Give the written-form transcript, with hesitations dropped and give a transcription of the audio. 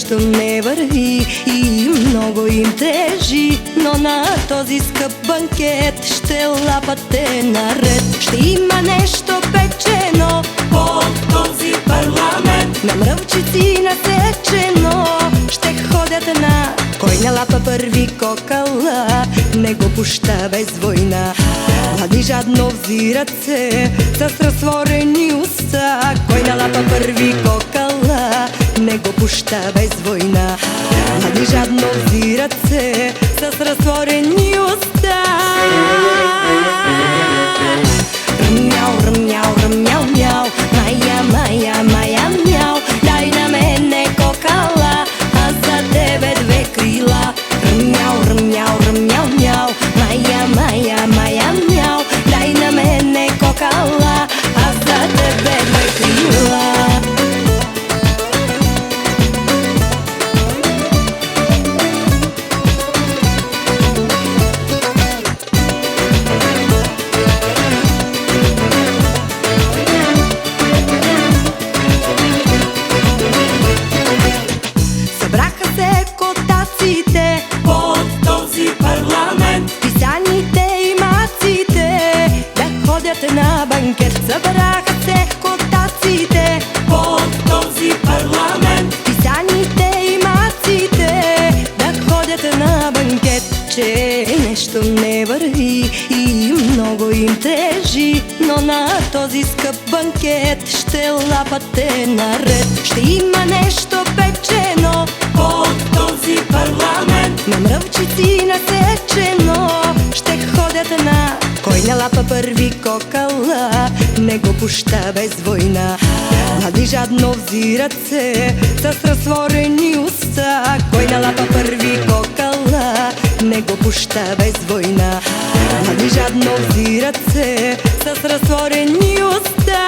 нещо не върви и много им тежи, но на този скъп банкет ще лапате наред. Ще има нещо печено от този парламент, на мръвчици насечено. Ще ходят на кой не лапа първи кокала, не го пуща без война. Млади жадно взират се с разтворени уста. Кой не лапа първи кокала, не го пуща без война. Млади жадно взират се с разтворени уста. Ръмняу, ръмняу, ръмняу, мяу, мая, мая, мая, мяу. Дай на мене кокала, а за тебе две крила. Ръмняу, ръмняу, ръмняу, мяу, мая, мая, мая, мяу. Дай на мене кокала, а за тебе две крила. от този парламент, писаните и маците да ходят на банкет. Събраха се котаците от този парламент, писаните и маците да ходят на банкет. Че нещо не върви и много им тежи, но на този скъп банкет ще лапате наред. Ще има нещо печено от този парламент, на мръвчици насечено. Ще ходят на кой не лапа първи кокала, не го пуща без война. Млади жадно взират се с разтворени уста. Кой не лапа първи кокала, не го пуща без война. Млади жадно взират се с разтворени уста.